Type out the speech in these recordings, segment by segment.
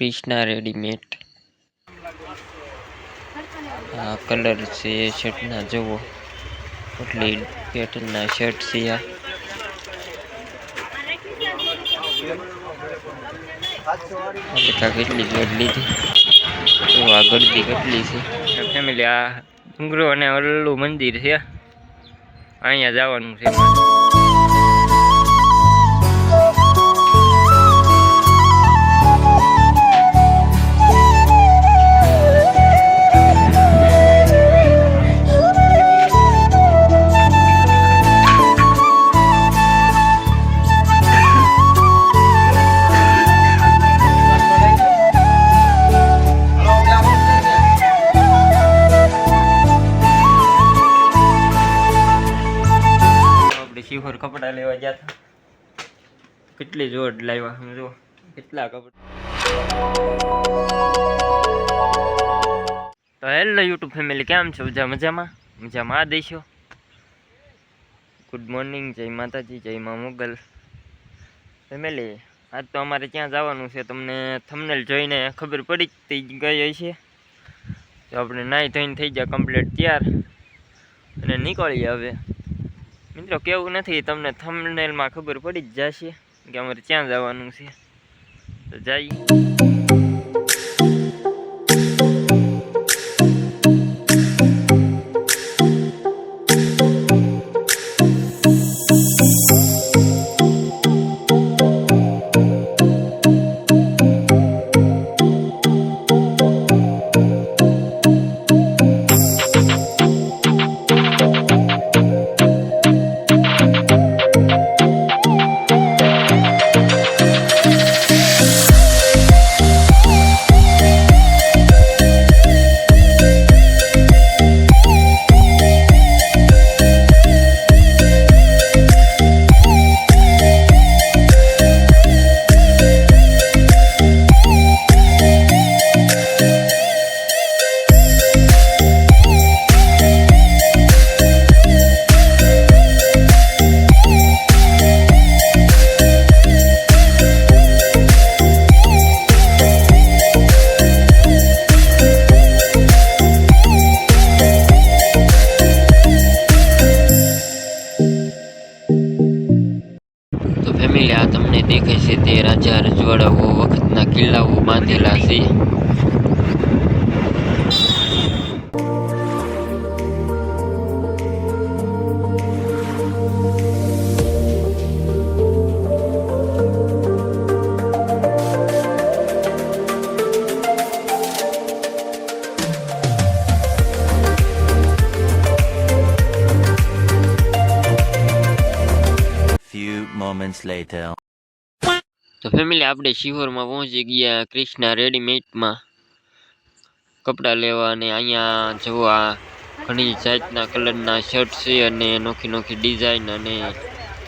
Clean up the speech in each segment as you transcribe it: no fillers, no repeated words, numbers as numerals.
Krishna readymade आ colour से shirt ना जो કેટલી પેટર્નના શર્ટ છે આ બધા કેટલી જોડ લીધી તો આ ગળદી કેટલી છે ફેમિલી આ ડુંગરો અને ઓલું મંદિર છે અહીંયા જવાનું છે શિહોર કપડા લેવા ગયા હતા કેટલી જોડ લાવ્યા સમજો કેટલા કપડા તો હેલો યુટ્યુબ ફેમિલી કેમ છો મજામાં આ દઈશો ગુડ મોર્નિંગ જય માતાજી જય મા મોગલ ફેમિલી આજ તો અમારે ક્યાં જવાનું છે તમને થંબનેલ જોઈને ખબર પડી ગઈ હશે તો આપણે નાહી ધોઈને થઈ ગયા કમ્પ્લીટ તૈયાર અને નીકળીએ હવે મિત્રો કેવું નથી તમને થંબનેલમાં ખબર પડી જ જશે કે અમારે ક્યાં જવાનું છે તો જઈએ ફેમિલી આ તમને દેખાય છે તે રાજા રજવાડાઓ વખતના કિલ્લાઓ બાંધેલા છે moments later તો ફેમિલી આપણે શિહોરમાં પહોંચી ગયા કૃષ્ણા રેડીમેડમાં કપડાં લેવા અને અહીંયા જો આ ઘણી જાતના કલરના શર્ટ છે અને નોખી ડિઝાઇન અને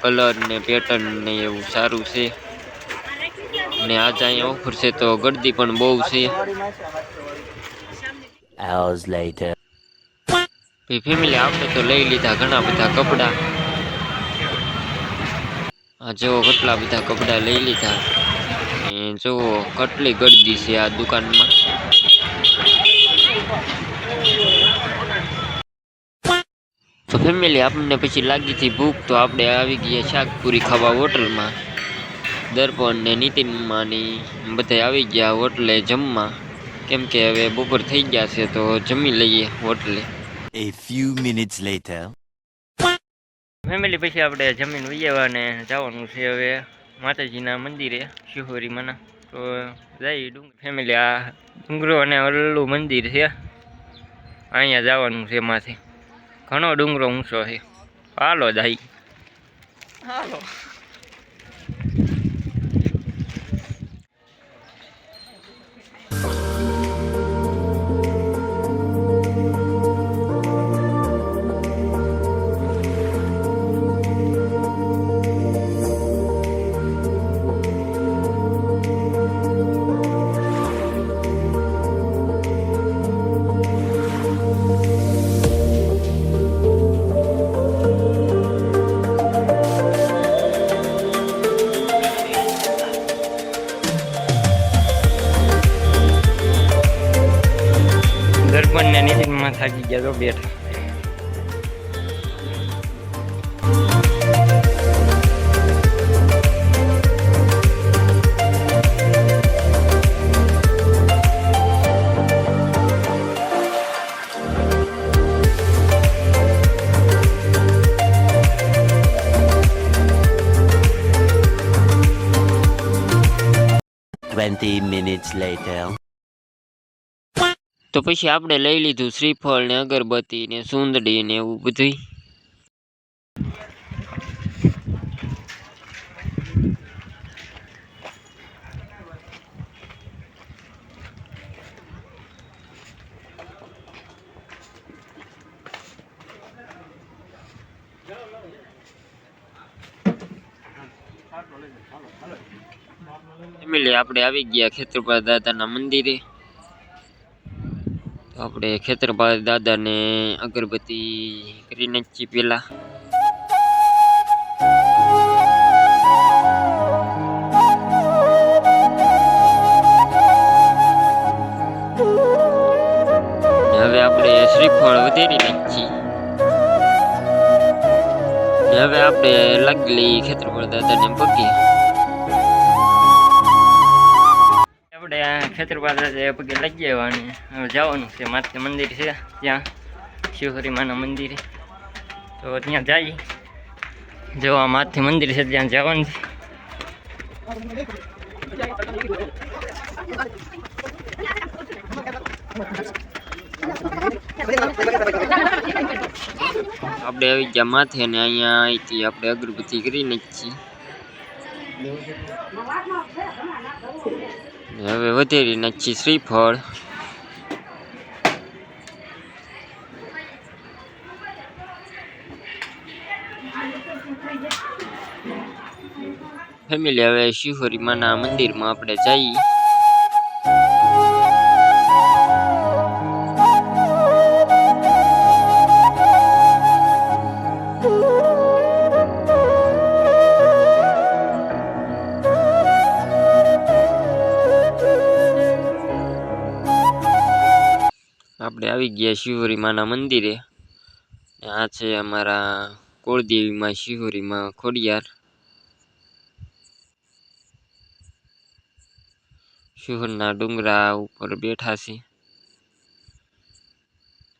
કલર ને પેટર્ન ને એવું સારું છે અને આજ અહીંયા ઓફર છે તો ગળદી પણ બહુ છે hours later ફેમિલી આપણે તો લઈ લીધા ઘણા બધા કપડાં આ જો કેટલા બધા કપડાં લઈ લીધા જો કેટલી ગળદી છે આ દુકાનમાં તો ફેમિલી આપણને પછી લાગી હતી ભૂખ તો આપણે આવી ગયા શાકપુરી ખાવા હોટલમાં દર્પણ ને નીતિનમાંની બધા આવી ગયા હોટલે જમવા કેમ કે હવે બપોર થઈ ગયા છે તો જમી લઈએ હોટલે a few minutes later family પછી આપણે જમીન વૈયાને જવાનું છે હવે માતાજીના મંદિરે શિહોરીમાંના તો જઈ ફેમિલી આ ડુંગરો અને ઓલું મંદિર છે અહીંયા જવાનું છે એમાંથી ઘણો ડુંગરો ઊંચો છે હાલો જાય હાલો શિવન ને નીતિનમાં થાકી ગયા તો બેઠા. Minutes later. તો પછી આપણે લઈ લીધું શ્રીફળ ને અગરબત્તી ને સુંદડી ને એવું બધું. ફેમિલી આપણે આવી ગયા ખેતરપાળ દાદાના મંદિરે. તો આપણે ખેતરપાળ દાદાને અગરબત્તી કરી નાખીએ પેલા. હવે આપણે શ્રીફળ વધેરી નાખીએ. હવે આપણે લાગલી ખેતરપાળ દાદાને પગે. આપણે ખેતરપાળ દાદા પગે લાગી આવ્યા. હવે જવાનું છે માથે મંદિર છે ત્યાં શિવહરી માના મંદિરે. તો ત્યાં જઈએ. જો આ માથે મંદિર છે ત્યાં જવાનું છે. આપણે આવી ગયા માથે ને અહીંયા અહીંથી આપણે અગરબત્તી કરી નાખીએ. હવે વધેરી નાખીએ શ્રીફળ. ફેમિલી હવે શિવહરી માના મંદિરમાં આપણે જઈએ. આપણે આવી ગયા શિવહરી માના મંદિરે. આ છે અમારા કુળદેવીમાં શિવહરીમાં ખોડિયાર. શિવહરના ડુંગરા ઉપર બેઠા છે.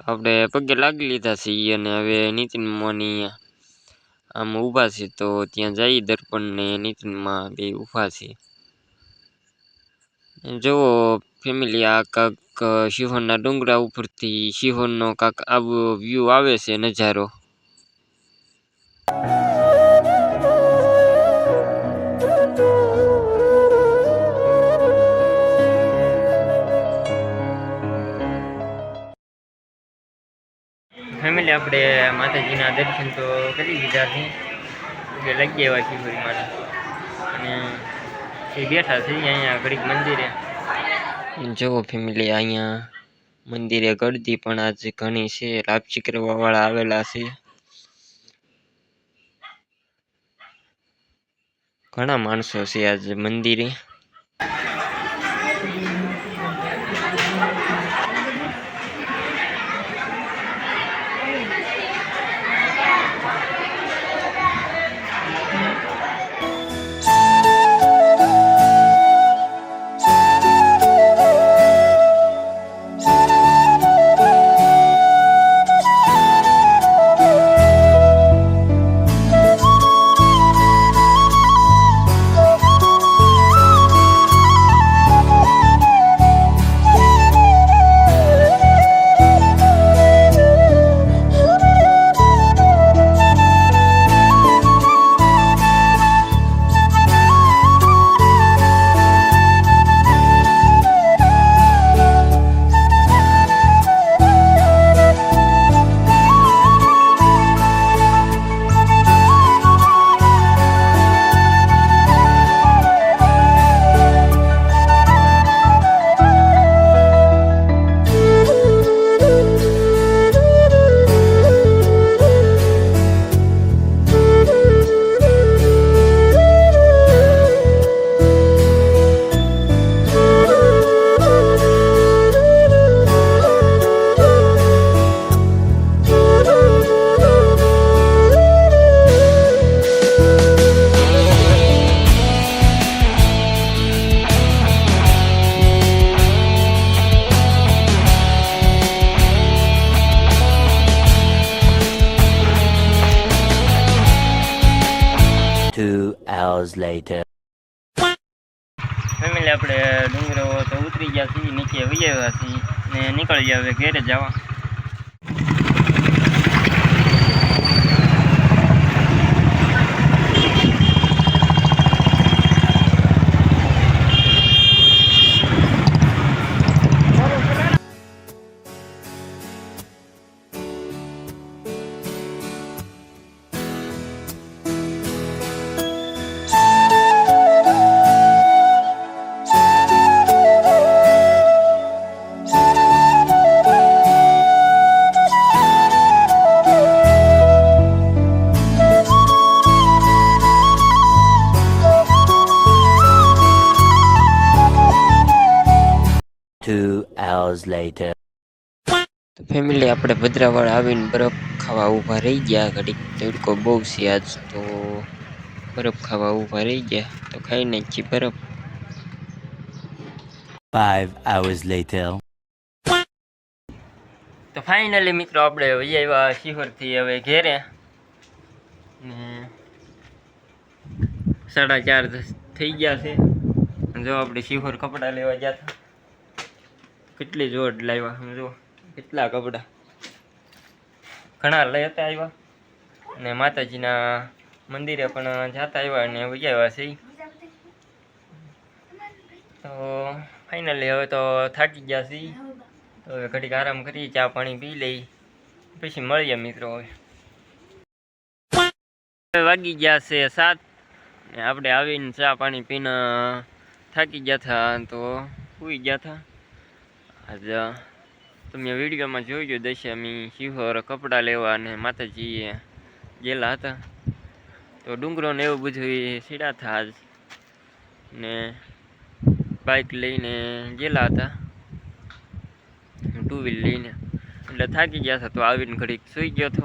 આપણે પગે લાગી લીધા છીએ અને હવે નીતિનમાં આમ ઊભા છે. તો ત્યાં જઈ દર્પણ ને નીતિનમાં બે ઊભા છે. જુઓ ફેમિલી આ કાંક શિવહરના ડુંગરા ઉપરથી શિવહરનો કાંક આવો વ્યૂ આવે છે નજારો. ફેમિલી આપણે માતાજીના દર્શન તો કરી દીધા છે. કે લાગી આવ્યા શિવહરી માના અને એ બેઠા છે અહીંયા ઘડીક મંદિરે. જુઓ ફેમિલી અહીંયા મંદિરે ગળદી પણ આજે ઘણી છે. લાપસી કરવા વાળા આવેલા છે. ઘણા માણસો છે આજે મંદિરે. hours later. ફેમિલી આપણે ડુંગરો તો ઉતરી ગયા છીએ, નીચે વહી આવ્યા છીએ ને નીકળી ગયા હવે ઘેરે જવા. Two hours later. તો ફેમિલી આપણે ભદ્રાવાડ આવીને બરફ ખાવા ઊભા રહી ગયા. ઘડીક તડકો બહુ છે આજ, તો બરફ ખાવા ઊભા રહી ગયા. તો ખાઈ નાખી બરફ. 5 hours later. તો ફાઇનલી મિત્રો આપણે વહી આવ્યા શિહોરથી હવે ઘેરે ને 4:30 થઈ ગયા છે. જો આપણે શિહોર કપડાં લેવા ગયા હતા, કેટલી જોડ લાવ્યા. જો કેટલા કપડાં ઘણા લેતા આવ્યા ને માતાજીના મંદિરે પણ જતા આવ્યા અને વહી આવ્યા છે. તો ફાઇનલી હવે તો થાકી ગયા છીએ, તો હવે ઘડીક આરામ કરી, ચા પાણી પી લઈ, પછી મળીએ મિત્રો. હવે વાગી ગયા છે 7 ને આપણે આવીને ચા પાણી પીને થાકી ગયા હતા, તો સૂઈ ગયા હતા. આજે તમે વિડીયોમાં જોઈ દેશે, અમે શિહોર કપડાં લેવા અને માતાજીએ ગયેલા હતા. તો ડુંગરો ને એવું બધું સીડા હતા આજ, ને બાઇક લઈને ગયેલા હતા, 2 વ્હીલ લઈને, એટલે થાકી ગયા હતા. તો આવીને ઘડીક સૂઈ ગયો હતો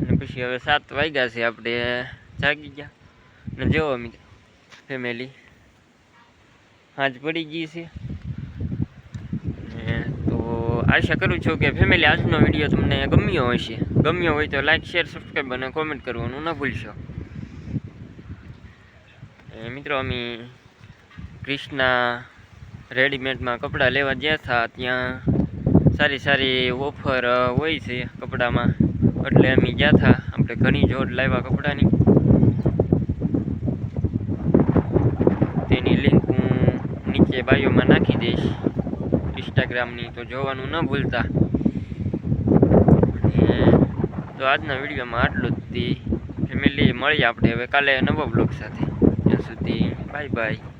અને પછી હવે 7 વાગ્યા છે, આપણે જાગી ગયા. ને જોવો મિત્રો ફેમિલી, હાજ પડી ગઈ છે. તો આશા કરું છું કે ફેમિલી આજનો વિડીયો તમને ગમ્યો હશે. ગમ્યો હોય તો લાઈક, શેર, સબસ્ક્રાઈબ અને કોમેન્ટ કરવાનું ન ભૂલશો. મિત્રો અમે ક્રિષ્ના રેડીમેડમાં કપડાં લેવા ગયા હતા, ત્યાં સારી સારી ઓફર હોય છે કપડામાં, એટલે અમે ગયા હતા. આપણે ઘણી જોડ લાવ્યા કપડાની, તેની લિંક હું નીચે બાયોમાં નાખી દઈશ ઇન્સ્ટાગ્રામની, તો જોવાનું ન ભૂલતા. તો આજના વિડીયોમાં આટલું જ. ફેમિલી મળીએ આપણે હવે કાલે નવો બ્લોગ સાથે. ત્યાં સુધી બાય બાય.